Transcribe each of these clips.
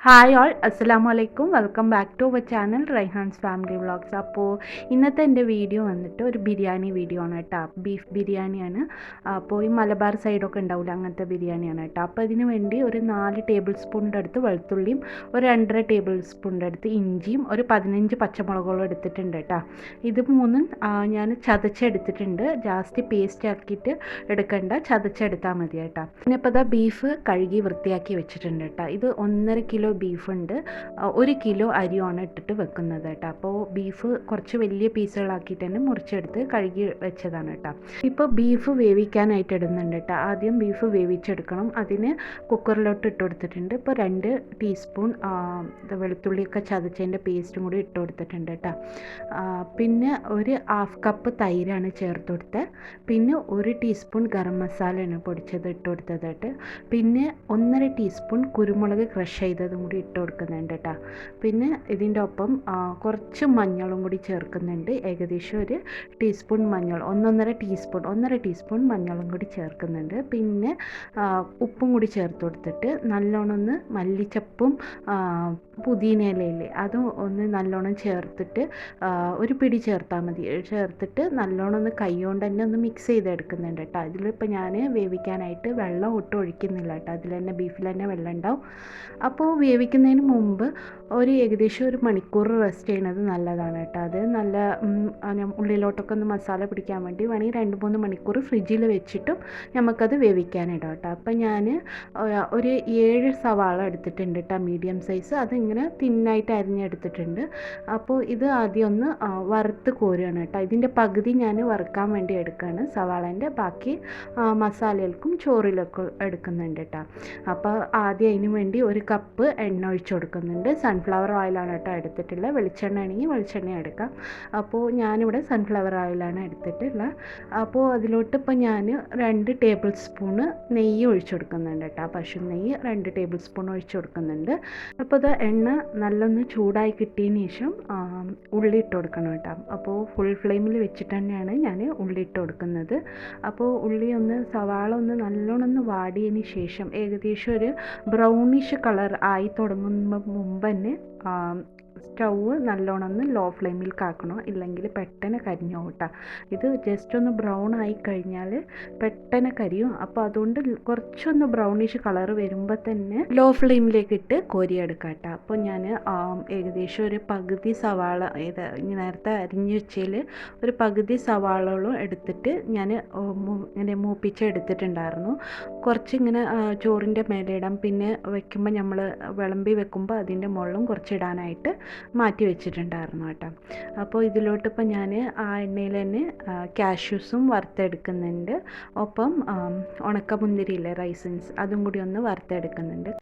Hi all, അസ്സലാമു അലൈക്കും. Welcome back to our channel Raihan's family vlogs. അപ്പോൾ ഇന്നത്തെ എൻ്റെ വീഡിയോ വന്നിട്ട് ഒരു ബിരിയാണി വീഡിയോ ആണ് കേട്ടോ. ബീഫ് ബിരിയാണിയാണ്. അപ്പോൾ ഈ മലബാർ സൈഡൊക്കെ ഉണ്ടാവില്ല, അങ്ങനത്തെ ബിരിയാണിയാണ് കേട്ടോ. അപ്പോൾ അതിന് വേണ്ടി ഒരു 4 ടേബിൾ സ്പൂണിൻ്റെ അടുത്ത് വെളുത്തുള്ളിയും ഒരു 2.5 ടേബിൾ സ്പൂണിൻ്റെ അടുത്ത് ഇഞ്ചിയും ഒരു 15 പച്ചമുളകുകളും എടുത്തിട്ടുണ്ട് കേട്ടോ. ഇത് മൂന്നും ഞാൻ ചതച്ചെടുത്തിട്ടുണ്ട്. ജാസ്തി പേസ്റ്റ് ആക്കിയിട്ട് എടുക്കണ്ട, ചതച്ചെടുത്താൽ മതി കേട്ടോ. പിന്നെ ഇപ്പോൾ ബീഫ് കഴുകി വൃത്തിയാക്കി വെച്ചിട്ടുണ്ട് കേട്ടോ. ഇത് 1.5 കിലോ ബീഫുണ്ട്. 1 കിലോ അരിയാണ് ഇട്ടിട്ട് വെക്കുന്നത് കേട്ടോ. അപ്പോൾ ബീഫ് കുറച്ച് വലിയ പീസുകളാക്കിയിട്ട് തന്നെ മുറിച്ചെടുത്ത് കഴുകി വെച്ചതാണ് കേട്ടോ. ഇപ്പോൾ ബീഫ് വേവിക്കാനായിട്ട് ഇടുന്നുണ്ട് കേട്ടോ. ആദ്യം ബീഫ് വേവിച്ചെടുക്കണം. അതിന് കുക്കറിലോട്ട് ഇട്ട് കൊടുത്തിട്ടുണ്ട്. ഇപ്പോൾ 2 ടീസ്പൂൺ വെളുത്തുള്ളിയൊക്കെ ചതച്ചതിൻ്റെ പേസ്റ്റും കൂടി ഇട്ട് കൊടുത്തിട്ടുണ്ട് കേട്ടോ. പിന്നെ ഒരു 1/2 കപ്പ് തൈരാണ് ചേർത്ത് കൊടുത്തത്. പിന്നെ 1 ടീസ്പൂൺ ഗരം മസാലയാണ് പൊടിച്ചത് ഇട്ട് കൊടുത്തത് കേട്ടോ. പിന്നെ 1.5 ടീസ്പൂൺ കുരുമുളക് ക്രഷ് ചെയ്തതും കൂടി ഇട്ട് കൊടുക്കുന്നുണ്ട് കേട്ടോ. പിന്നെ ഇതിൻ്റെ ഒപ്പം കുറച്ച് മഞ്ഞളും കൂടി ചേർക്കുന്നുണ്ട്. ഏകദേശം ഒരു ടീസ്പൂൺ മഞ്ഞൾ, 1.5 ടീസ്പൂൺ മഞ്ഞളും കൂടി ചേർക്കുന്നുണ്ട്. പിന്നെ ഉപ്പും കൂടി ചേർത്ത് കൊടുത്തിട്ട് നല്ലോണം ഒന്ന് മല്ലിച്ചപ്പും പുതിനയിലയില്ലേ അതും ഒന്ന് നല്ലോണം ചേർത്തിട്ട് ഒരു പിടി ചേർത്താൽ മതി. ചേർത്തിട്ട് നല്ലോണം ഒന്ന് കൈ കൊണ്ട് തന്നെ ഒന്ന് മിക്സ് ചെയ്തെടുക്കുന്നുണ്ട് കേട്ടോ. ഇതിലിപ്പോൾ ഞാൻ വേവിക്കാനായിട്ട് വെള്ളം ഒട്ടും ഒഴിക്കുന്നില്ല കേട്ടോ. അതിൽ തന്നെ ബീഫിൽ തന്നെ വെള്ളം ഉണ്ടാവും. അപ്പോൾ വേവിക്കുന്നതിന് മുമ്പ് ഏകദേശം 1 മണിക്കൂർ റെസ്റ്റ് ചെയ്യുന്നത് നല്ലതാണ് കേട്ടോ. അത് നല്ല ഉള്ളിലോട്ടൊക്കെ ഒന്ന് മസാല പിടിക്കാൻ വേണ്ടി വേണമെങ്കിൽ 2-3 മണിക്കൂർ ഫ്രിഡ്ജിൽ വെച്ചിട്ടും നമുക്കത് വേവിക്കാനിടാം കേട്ടോ. അപ്പം ഞാൻ ഒരു 7 സവാള എടുത്തിട്ടുണ്ട് കേട്ടോ, മീഡിയം സൈസ്. അതിങ്ങനെ തിന്നായിട്ട് അരിഞ്ഞെടുത്തിട്ടുണ്ട്. അപ്പോൾ ഇത് ആദ്യം ഒന്ന് വറുത്ത് കോരുകയാണ് കേട്ടോ. ഇതിൻ്റെ പകുതി ഞാൻ വറുക്കാൻ വേണ്ടി എടുക്കുകയാണ്. സവാളേൻ്റെ ബാക്കി മസാലകൾക്കും ചോറിലൊക്കെ എടുക്കുന്നുണ്ട് കേട്ടോ. അപ്പോൾ ആദ്യം അതിന് വേണ്ടി 1 കപ്പ് എണ്ണ ഒഴിച്ച് കൊടുക്കുന്നുണ്ട്. സൺഫ്ലവർ ഓയിലാണ് കേട്ടോ എടുത്തിട്ടുള്ളത്. വെളിച്ചെണ്ണ ആണെങ്കിൽ വെളിച്ചെണ്ണ എടുക്കാം. അപ്പോൾ ഞാനിവിടെ സൺഫ്ലവർ ഓയിലാണ് എടുത്തിട്ടുള്ളത്. അപ്പോൾ അതിലോട്ട് ഇപ്പോൾ ഞാൻ 2 ടേബിൾ സ്പൂണ് നെയ്യ് ഒഴിച്ച് കൊടുക്കുന്നുണ്ട് കേട്ടോ. പശു നെയ്യ് 2 ടേബിൾ സ്പൂൺ ഒഴിച്ച് കൊടുക്കുന്നുണ്ട്. അപ്പോൾ ഇത് എണ്ണ നല്ലൊന്ന് ചൂടായി കിട്ടിയതിന് ശേഷം ഉള്ളി ഇട്ട് കൊടുക്കണം കേട്ടോ. അപ്പോൾ ഫുൾ ഫ്ലെയിമിൽ വെച്ചിട്ട് തന്നെയാണ് ഞാൻ ഉള്ളി ഇട്ട് കൊടുക്കുന്നത്. അപ്പോൾ ഉള്ളി സവാള നല്ലോണം ഒന്ന് വാടിയതിന് ശേഷം ഏകദേശം ഒരു ബ്രൗണിഷ് കളർ ആയി തുടങ്ങുന്ന മുമ്പ് തന്നെ സ്റ്റൗവ് നല്ലോണം ഒന്ന് ലോ ഫ്ലെയിമിൽ കാക്കണം, ഇല്ലെങ്കിൽ പെട്ടെന്ന് കരിഞ്ഞു കേട്ടോ. ഇത് ജസ്റ്റ് ഒന്ന് ബ്രൗൺ ആയി കഴിഞ്ഞാൽ പെട്ടെന്ന് കരിയും. അപ്പോൾ അതുകൊണ്ട് കുറച്ചൊന്ന് ബ്രൗണിഷ് കളർ വരുമ്പോൾ തന്നെ ലോ ഫ്ലെയിമിലേക്ക് ഇട്ട് കോരിയെടുക്കാം കേട്ടോ. അപ്പോൾ ഞാൻ ഏകദേശം ഒരു പകുതി സവാള നേരത്തെ അരിഞ്ഞ് വെച്ചതിൽ ഒരു പകുതി സവാളകളും എടുത്തിട്ട് ഞാൻ ഇങ്ങനെ മൂപ്പിച്ചെടുത്തിട്ടുണ്ടായിരുന്നു. കുറച്ചിങ്ങനെ ചോറിൻ്റെ മേലെ ഇടാം. പിന്നെ വെക്കുമ്പോൾ നമ്മൾ വിളമ്പി വെക്കുമ്പോൾ അതിൻ്റെ മുകളിലും കുറച്ചിടാനായിട്ട് മാറ്റി വെച്ചിട്ടുണ്ടായിരുന്നു കേട്ടോ. അപ്പോൾ ഇതിലോട്ടിപ്പോൾ ഞാൻ ആ എണ്ണയിൽ തന്നെ കാഷ്യൂസും വറുത്തെടുക്കുന്നുണ്ട്. ഒപ്പം ഉണക്കമുന്തിരിയില്ലേ, റൈസിൻസ്, അതും കൂടി ഒന്ന് വറുത്തെടുക്കുന്നുണ്ട്.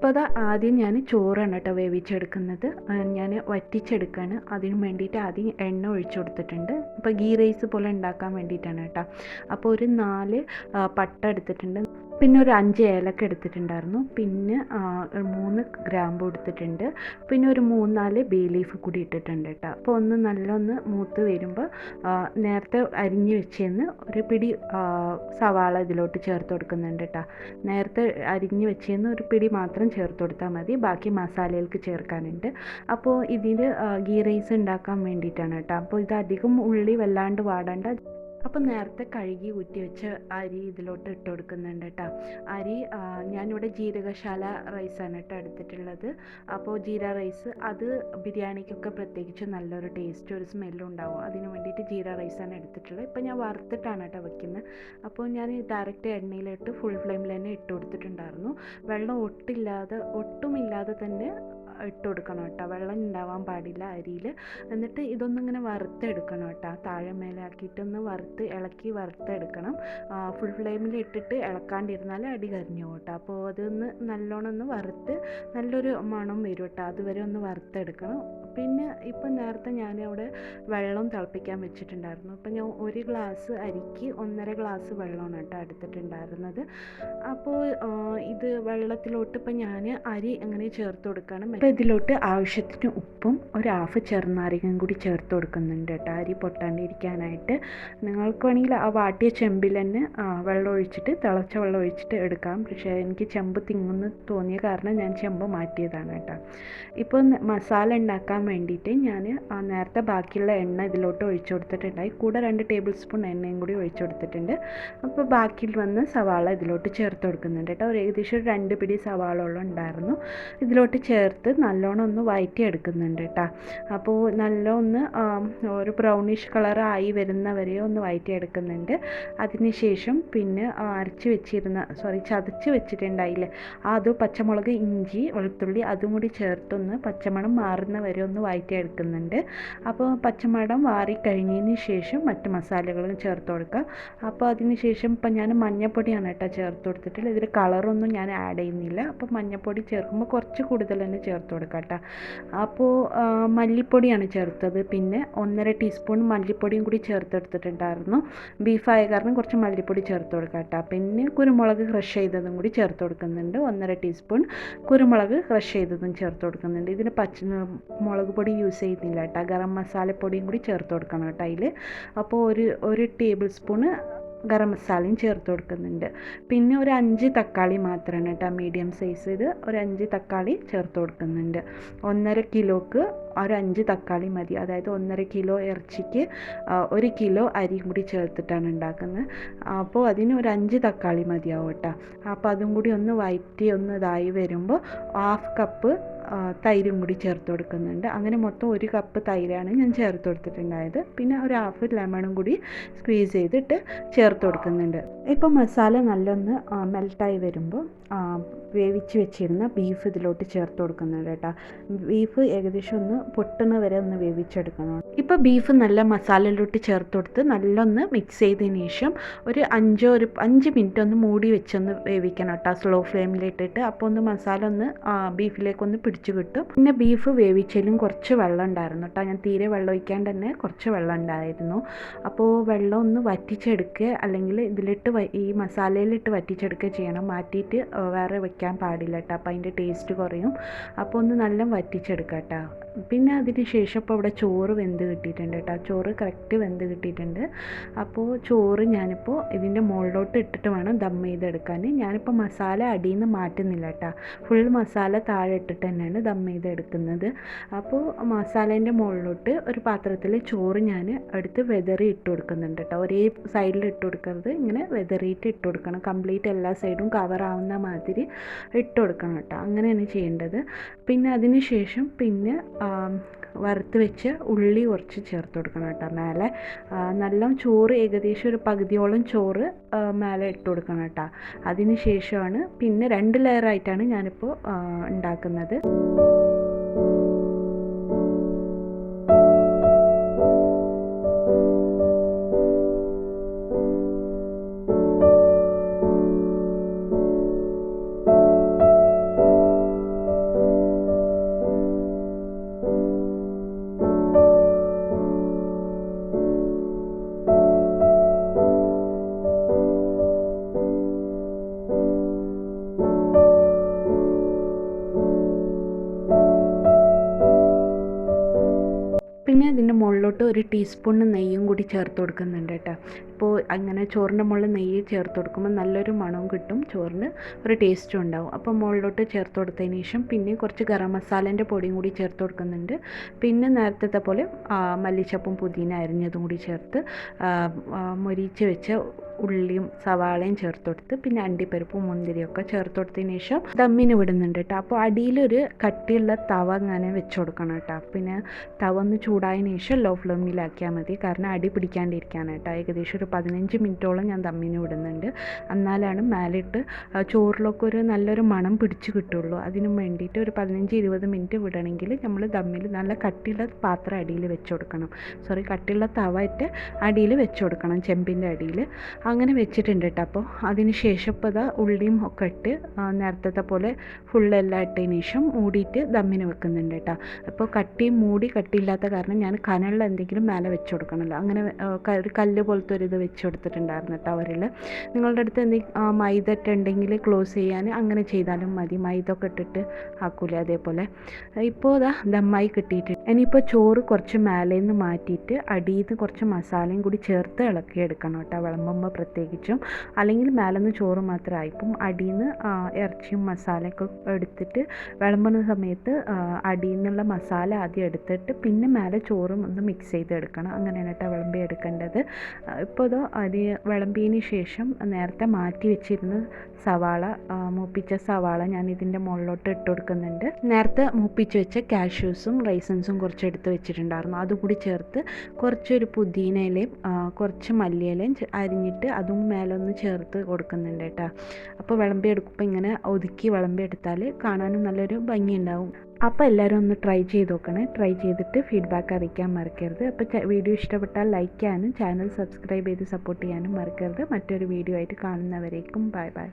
അപ്പോൾ ആദ്യം ഞാൻ ചോറാണ് കേട്ടോ വേവിച്ചെടുക്കുന്നത്. ഞാൻ വറ്റിച്ചെടുക്കുകയാണ്. അതിന് വേണ്ടിയിട്ട് ആദ്യം എണ്ണ ഒഴിച്ചു കൊടുത്തിട്ടുണ്ട്. ഇപ്പോൾ ഗീ റൈസ് പോലെ ഉണ്ടാക്കാൻ വേണ്ടിയിട്ടാണ് കേട്ടോ. അപ്പോൾ ഒരു 4 പട്ട എടുത്തിട്ടുണ്ട്. പിന്നെ ഒരു 5 ഏലക്ക എടുത്തിട്ടുണ്ടായിരുന്നു. പിന്നെ 3 ഗ്രാമ്പു എടുത്തിട്ടുണ്ട്. പിന്നെ ഒരു 3-4 ബേ ലീഫ് കൂടി ഇട്ടിട്ടുണ്ട് കേട്ടോ. അപ്പോൾ നല്ലൊന്ന് മൂത്ത് വരുമ്പോൾ നേരത്തെ അരിഞ്ഞ് വെച്ചെന്ന് ഒരു പിടി സവാള ഇതിലോട്ട് ചേർത്ത് കൊടുക്കുന്നുണ്ട് കേട്ടോ. നേരത്തെ അരിഞ്ഞ് വെച്ചെന്ന് ഒരു പിടി മാത്രം ചേർത്ത് കൊടുത്താൽ മതി, ബാക്കി മസാലയിലേക്ക് ചേർക്കാനുണ്ട്. അപ്പോൾ ഇതിൽ ഗീ റൈസ് ഉണ്ടാക്കാൻ വേണ്ടിയിട്ടാണ് കേട്ടോ. അപ്പോൾ ഇത് അധികം ഉള്ളി വല്ലാണ്ട് വാടേണ്ട. അപ്പോൾ നേരത്തെ കഴുകി ഊറ്റി വെച്ച അരി ഇതിലോട്ട് ഇട്ട് കൊടുക്കുന്നുണ്ട് കേട്ടോ. അരി ഞാനിവിടെ ജീരകശാല റൈസാണ് കേട്ടോ എടുത്തിട്ടുള്ളത്. അപ്പോൾ ജീര റൈസ് അത് ബിരിയാണിക്കൊക്കെ പ്രത്യേകിച്ച് നല്ലൊരു ടേസ്റ്റ്, ഒരു സ്മെല്ലും ഉണ്ടാവും. അതിന് വേണ്ടിയിട്ട് ജീര റൈസാണ് എടുത്തിട്ടുള്ളത്. ഇപ്പോൾ ഞാൻ വറുത്തിട്ടാണ് കേട്ടോ വയ്ക്കുന്നത്. അപ്പോൾ ഞാൻ ഡയറക്റ്റ് എണ്ണയിലിട്ട് ഫുൾ ഫ്ലെയിമിൽ തന്നെ ഇട്ട് കൊടുത്തിട്ടുണ്ടായിരുന്നു. വെള്ളം ഒട്ടുമില്ലാതെ തന്നെ ഇട്ട് കൊടുക്കണം കേട്ടോ, വെള്ളം ഉണ്ടാവാൻ പാടില്ല അരിയിൽ. എന്നിട്ട് ഇതൊന്നും ഇങ്ങനെ വറുത്തെടുക്കണം കേട്ടോ, താഴെ മേലെ ആക്കിയിട്ടൊന്ന് ഇളക്കി വറുത്തെടുക്കണം. ഫുൾ ഫ്ലെയിമിൽ ഇട്ടിട്ട് ഇളക്കാണ്ടിരുന്നാൽ അടി കരിഞ്ഞു പോകും കേട്ടോ. അപ്പോൾ അതൊന്ന് നല്ലോണം ഒന്ന് വറുത്ത് നല്ലൊരു മണം വരും കേട്ടോ, അതുവരെ ഒന്ന് വറുത്തെടുക്കണം. പിന്നെ ഇപ്പം നേരത്തെ ഞാനവിടെ വെള്ളം തിളപ്പിക്കാൻ വെച്ചിട്ടുണ്ടായിരുന്നു. അപ്പം ഞാൻ 1 ഗ്ലാസ് അരിക്ക് 1.5 ഗ്ലാസ് വെള്ളമാണ് കേട്ടോ എടുത്തിട്ടുണ്ടായിരുന്നത്. അപ്പോൾ ഇത് വെള്ളത്തിലോട്ട് ഇപ്പം ഞാൻ അരി അങ്ങനെ ചേർത്ത് കൊടുക്കണം. അപ്പോൾ ഇതിലോട്ട് ആവശ്യത്തിന് ഉപ്പും ഒരു ഹാഫ് ചെറുനാരങ്ങയും കൂടി ചേർത്ത് കൊടുക്കുന്നുണ്ട് കേട്ടോ, അരി പൊട്ടാണ്ടിരിക്കാനായിട്ട്. നിങ്ങൾക്ക് വേണമെങ്കിൽ ആ വാട്ടിയ ചെമ്പിൽ തന്നെ വെള്ളം ഒഴിച്ചിട്ട്, തിളച്ച വെള്ളം ഒഴിച്ചിട്ട് എടുക്കാം. പക്ഷേ എനിക്ക് ചെമ്പ് തിങ്ങുന്നു തോന്നിയ കാരണം ഞാൻ ചെമ്പ് മാറ്റിയതാണ് കേട്ടോ. ഇപ്പോൾ മസാല ഉണ്ടാക്കാൻ വേണ്ടിയിട്ട് ഞാൻ നേരത്തെ ബാക്കിയുള്ള എണ്ണ ഇതിലോട്ട് ഒഴിച്ചു കൊടുത്തിട്ടുണ്ടായി, കൂടെ 2 ടേബിൾ സ്പൂൺ എണ്ണയും കൂടി ഒഴിച്ചു കൊടുത്തിട്ടുണ്ട്. അപ്പോൾ ബാക്കിയിൽ വന്ന് സവാള ഇതിലോട്ട് ചേർത്ത് കൊടുക്കുന്നുണ്ട് കേട്ടോ. ഏകദേശം 2 പിടി സവാളയോളം ഉണ്ടായിരുന്നു, ഇതിലോട്ട് ചേർത്ത് നല്ലോണം ഒന്ന് വഴറ്റി എടുക്കുന്നുണ്ട് കേട്ടോ. അപ്പോൾ നല്ല ഒന്ന് ഒരു ബ്രൗണിഷ് കളർ ആയി വരുന്നവരെ ഒന്ന് വഴറ്റി എടുക്കുന്നുണ്ട്. അതിനുശേഷം പിന്നെ ചതച്ച് വെച്ചിട്ടുണ്ടായില്ലേ, അത് പച്ചമുളക്, ഇഞ്ചി, വെളുത്തുള്ളി അതും കൂടി ചേർത്തൊന്ന് പച്ചമണം മാറുന്ന വരെ ഒന്ന് വഴറ്റി എടുക്കുന്നുണ്ട്. അപ്പോൾ പച്ചമണം മാറിക്കഴിഞ്ഞതിന് ശേഷം മറ്റ് മസാലകളും ചേർത്ത് കൊടുക്കുക. അപ്പോൾ അതിന് ശേഷം ഇപ്പം ഞാൻ മഞ്ഞൾപ്പൊടിയാണ് കേട്ടോ ചേർത്ത് കൊടുത്തിട്ടുള്ളത്, ഇതിൽ കളറൊന്നും ഞാൻ ആഡ് ചെയ്യുന്നില്ല. അപ്പോൾ മഞ്ഞൾപ്പൊടി ചേർക്കുമ്പോൾ കുറച്ച് കൂടുതൽ തന്നെ ചേർത്ത് കൊടുക്കാം കേട്ടോ. അപ്പോൾ മല്ലിപ്പൊടിയാണ് ചേർത്തത്, പിന്നെ 1.5 ടീസ്പൂൺ മല്ലിപ്പൊടിയും കൂടി ചേർത്തെടുത്തിട്ടുണ്ടായിരുന്നു. ബീഫായ കാരണം കുറച്ച് മല്ലിപ്പൊടി ചേർത്ത് കൊടുക്കാം കേട്ടോ. പിന്നെ കുരുമുളക് ക്രഷ് ചെയ്തതും കൂടി ചേർത്ത് കൊടുക്കുന്നുണ്ട്, 1.5 ടീസ്പൂൺ കുരുമുളക് ക്രഷ് ചെയ്തതും ചേർത്ത് കൊടുക്കുന്നുണ്ട്. ഇതിന് മുളക് പൊടി യൂസ് ചെയ്യുന്നില്ല കേട്ടോ, ഗരം മസാലപ്പൊടിയും കൂടി ചേർത്ത് കൊടുക്കണം കേട്ടോ അതിൽ. അപ്പോൾ ഒരു ടേബിൾ സ്പൂണ് ഗരം മസാലയും ചേർത്ത് കൊടുക്കുന്നുണ്ട്. പിന്നെ ഒരു 5 തക്കാളി മാത്രമാണ് കേട്ടോ, മീഡിയം സൈസ്. ഇത് ഒരു 5 തക്കാളി ചേർത്ത് കൊടുക്കുന്നുണ്ട്. 1.5 കിലോക്ക് ഒരു 5 തക്കാളി മതി. അതായത് 1.5 കിലോ ഇറച്ചിക്ക് 1 കിലോ അരിയും കൂടി ചേർത്തിട്ടാണ് ഉണ്ടാക്കുന്നത്. അപ്പോൾ അതിന് ഒരു 5 തക്കാളി മതിയാവും കേട്ടോ. അപ്പോൾ അതും കൂടി ഒന്ന് വഴറ്റി ഒന്ന് ഇതായി വരുമ്പോൾ 1/2 കപ്പ് തൈരും കൂടി ചേർത്ത് കൊടുക്കുന്നുണ്ട്. അങ്ങനെ മൊത്തം 1 കപ്പ് തൈരാണ് ഞാൻ ചേർത്ത് കൊടുത്തിട്ടുണ്ടായത്. പിന്നെ ഒരു 1/2 ലെമണും കൂടി സ്ക്വീസ് ചെയ്തിട്ട് ചേർത്ത് കൊടുക്കുന്നുണ്ട്. ഇപ്പോൾ മസാല നല്ലൊന്ന് മെൽട്ടായി വരുമ്പോൾ വേവിച്ച് വെച്ചിരുന്ന ബീഫ് ഇതിലോട്ട് ചേർത്ത് കൊടുക്കുന്നുണ്ട് കേട്ടോ. ബീഫ് ഏകദേശം ഒന്ന് പൊട്ടുന്ന വരെ ഒന്ന് വേവിച്ചെടുക്കണം. ഇപ്പോൾ ബീഫ് നല്ല മസാലയിലോട്ട് ചേർത്ത് കൊടുത്ത് നല്ലൊന്ന് മിക്സ് ചെയ്തതിന് ശേഷം ഒരു 5 മിനിറ്റ് ഒന്ന് മൂടി വെച്ചൊന്ന് വേവിക്കണം കേട്ടോ, സ്ലോ ഫ്ലെയിമിലിട്ടിട്ട്. അപ്പോൾ ഒന്ന് മസാല ഒന്ന് ബീഫിലേക്കൊന്ന് പിടിച്ചു കിട്ടും. പിന്നെ ബീഫ് വേവിച്ചതിലും കുറച്ച് വെള്ളം ഉണ്ടായിരുന്നു കേട്ടോ, ഞാൻ തീരെ വെള്ളം ഒഴിക്കാണ്ട് തന്നെ കുറച്ച് വെള്ളം ഉണ്ടായിരുന്നു. അപ്പോൾ വെള്ളം ഒന്ന് വറ്റിച്ചെടുക്കുക, അല്ലെങ്കിൽ ഈ മസാലയിലിട്ട് വറ്റിച്ചെടുക്കുക ചെയ്യണം, മാറ്റിയിട്ട് വേറെ വെക്കാൻ പാടില്ല കേട്ടോ, അപ്പോൾ അതിൻ്റെ ടേസ്റ്റ് കുറയും. അപ്പോൾ ഒന്ന് നല്ല വറ്റിച്ചെടുക്കുക കേട്ടോ. പിന്നെ അതിന് ശേഷം ഇപ്പോൾ ഇവിടെ ചോറ് വെന്ത് കിട്ടിയിട്ടുണ്ട് കേട്ടോ, ചോറ് കറക്റ്റ് വെന്ത് കിട്ടിയിട്ടുണ്ട്. അപ്പോൾ ചോറ് ഞാനിപ്പോൾ ഇതിൻ്റെ മുകളിലോട്ട് ഇട്ടിട്ട് വേണം ദം ചെയ്തെടുക്കാൻ. ഞാനിപ്പോൾ മസാല അടിയിൽ നിന്ന് മാറ്റുന്നില്ല കേട്ടോ, ഫുൾ മസാല താഴെ ഇട്ടിട്ട് തന്നെയാണ് ദം ചെയ്തെടുക്കുന്നത്. അപ്പോൾ മസാലേൻ്റെ മുകളിലോട്ട് ഒരു പാത്രത്തിൽ ചോറ് ഞാൻ എടുത്ത് വെതറി ഇട്ട് കൊടുക്കുന്നുണ്ട് കേട്ടോ. ഒരേ സൈഡിൽ ഇട്ട് കൊടുക്കരുത്, ഇങ്ങനെ വെതറിയിട്ട് ഇട്ട് കൊടുക്കണം, കംപ്ലീറ്റ് എല്ലാ സൈഡും കവർ ആവുന്ന മാതിരി ഇട്ട് കൊടുക്കണം കേട്ടോ, അങ്ങനെയാണ് ചെയ്യേണ്ടത്. പിന്നെ അതിന് ശേഷം പിന്നെ വറുത്ത് വെച്ച ഉള്ളി കുറച്ച് ചേർത്ത് കൊടുക്കണം കേട്ടോ മേലെ. നല്ല ചോറ് ഏകദേശം ഒരു പകുതിയോളം ചോറ് മേലെ ഇട്ട് കൊടുക്കണം കേട്ടോ. അതിന് ശേഷമാണ് പിന്നെ 2 ലെയറായിട്ടാണ് ഞാനിപ്പോൾ ഉണ്ടാക്കുന്നത്. പിന്നെ ഇതിൻ്റെ മുകളിലോട്ട് 1 ടീസ്പൂൺ നെയ്യും കൂടി ചേർത്ത് കൊടുക്കുന്നുണ്ട് കേട്ടോ. ഇപ്പോൾ അങ്ങനെ ചോറിൻ്റെ മുകളിൽ നെയ്യ് ചേർത്ത് കൊടുക്കുമ്പോൾ നല്ലൊരു മണവും കിട്ടും, ചോറിന് ഒരു ടേസ്റ്റും ഉണ്ടാവും. അപ്പോൾ മുകളിലോട്ട് ചേർത്ത് കൊടുത്തതിന് ശേഷം പിന്നെ കുറച്ച് ഗരം മസാലേൻ്റെ പൊടിയും കൂടി ചേർത്ത് കൊടുക്കുന്നുണ്ട്. പിന്നെ നേരത്തെ പോലെ മല്ലിച്ചപ്പും പുതിന അരിഞ്ഞതും കൂടി ചേർത്ത് മൊരിച്ച് വെച്ച ഉള്ളിയും സവാളയും ചേർത്ത് കൊടുത്ത് പിന്നെ അണ്ടിപ്പരിപ്പും മുന്തിരിയൊക്കെ ചേർത്ത് കൊടുത്തതിന് ശേഷം ദമ്മിന് വിടുന്നുണ്ട് കേട്ടോ. അപ്പോൾ അടിയിലൊരു കട്ടിയുള്ള തവ അങ്ങനെ വെച്ച് കൊടുക്കണം കേട്ടോ. പിന്നെ തവ ഒന്ന് ചൂടായതിന് ശേഷം ലോ ഫ്ലെയിമിലാക്കിയാൽ മതി, കാരണം അടി പിടിക്കാണ്ടിരിക്കാനായിട്ടോ. ഏകദേശം ഒരു ഒരു 15 മിനിറ്റോളം ഞാൻ ദമ്മിന് വിടുന്നുണ്ട്. എന്നാലാണ് മേലിട്ട് ചോറിലൊക്കെ ഒരു നല്ലൊരു മണം പിടിച്ച് കിട്ടുള്ളൂ. അതിന് വേണ്ടിയിട്ട് ഒരു 15-20 മിനിറ്റ് വിടണമെങ്കിൽ നമ്മൾ ദമ്മിൽ നല്ല കട്ടിയുള്ള പാത്രം അടിയിൽ വെച്ച് കൊടുക്കണം. കട്ടിയുള്ള തവയിട്ട് അടിയിൽ വെച്ച് കൊടുക്കണം, ചെമ്പിൻ്റെ അടിയിൽ. അങ്ങനെ വെച്ചിട്ടുണ്ട് കേട്ടോ. അപ്പോൾ അതിന് ശേഷം ഇപ്പോൾ ഇതാ ഉള്ളിയും ഒക്കെ ഇട്ട് നേരത്തെ പോലെ ഫുള്ളെല്ലാം ഇട്ടതിന് ശേഷം മൂടിയിട്ട് ദമ്മിന് വെക്കുന്നുണ്ട് കേട്ടോ. അപ്പോൾ കട്ടിയില്ലാത്ത കാരണം ഞാൻ കനലിൽ എന്തെങ്കിലും മേലെ വെച്ച് കൊടുക്കണമല്ലോ. അങ്ങനെ ഒരു കല്ല് പോലത്തെ ഒരു ഇത് വെച്ച് കൊടുത്തിട്ടുണ്ടായിരുന്നു കേട്ടോ അവരിൽ. നിങ്ങളുടെ അടുത്ത് എന്തെങ്കിലും മൈദ ഇട്ടുണ്ടെങ്കിൽ ക്ലോസ് ചെയ്യാൻ അങ്ങനെ ചെയ്താലും മതി. മൈദ ഒക്കെ ഇട്ടിട്ട് ആക്കൂലേ അതേപോലെ. ഇപ്പോൾ ഇതാ ദമ്മായി കിട്ടിയിട്ടുണ്ട്. ഇനിയിപ്പോൾ ചോറ് കുറച്ച് മേലേന്ന് മാറ്റിയിട്ട് അടിയിൽ നിന്ന് കുറച്ച് മസാലയും കൂടി ചേർത്ത് ഇളക്കി എടുക്കണം കേട്ടോ, വിളമ്പുമ്പോൾ പ്രത്യേകിച്ചും. അല്ലെങ്കിൽ മേലെന്ന് ചോറ് മാത്രമായി. ഇപ്പം അടിയിൽ നിന്ന് ഇറച്ചിയും മസാലയൊക്കെ എടുത്തിട്ട് വിളമ്പുന്ന സമയത്ത് അടിയിൽ നിന്നുള്ള മസാല ആദ്യം എടുത്തിട്ട് പിന്നെ മേലെ ചോറും ഒന്ന് മിക്സ് ചെയ്ത് എടുക്കണം. അങ്ങനെയാണ് കേട്ടോ വിളമ്പി എടുക്കേണ്ടത്. ഇപ്പോൾ ഇത് വിളമ്പിയതിന് ശേഷം നേരത്തെ മാറ്റി വെച്ചിരുന്ന സവാള, മൂപ്പിച്ച സവാള ഞാൻ ഇതിൻ്റെ മുകളിലോട്ട് ഇട്ട് കൊടുക്കുന്നുണ്ട്. നേരത്തെ മൂപ്പിച്ച് വെച്ച കാഷ്യൂസും റൈസൻസും കുറച്ച് എടുത്ത് വെച്ചിട്ടുണ്ടായിരുന്നു, അതുകൂടി ചേർത്ത് കുറച്ചൊരു പുതിനയിലയും കുറച്ച് മല്ലിയിലയും അരിഞ്ഞിട്ട് അതും മേലൊന്ന് ചേർത്ത് കൊടുക്കുന്നുണ്ട് കേട്ടോ. അപ്പോൾ വിളമ്പി എടുക്കുമ്പോൾ ഇങ്ങനെ ഒതുക്കി വിളമ്പി എടുത്താൽ കാണാനും നല്ലൊരു ഭംഗിയുണ്ടാവും. അപ്പോൾ എല്ലാവരും ഒന്ന് ട്രൈ ചെയ്ത് നോക്കണേ. ട്രൈ ചെയ്തിട്ട് ഫീഡ്ബാക്ക് അറിയിക്കാൻ മറക്കരുത്. അപ്പോൾ വീഡിയോ ഇഷ്ടപ്പെട്ടാൽ ലൈക്ക് ചെയ്യാനും ചാനൽ സബ്സ്ക്രൈബ് ചെയ്ത് സപ്പോർട്ട് ചെയ്യാനും മറക്കരുത്. മറ്റൊരു വീഡിയോ ആയിട്ട് കാണുന്നവരേക്കും ബൈ ബൈ.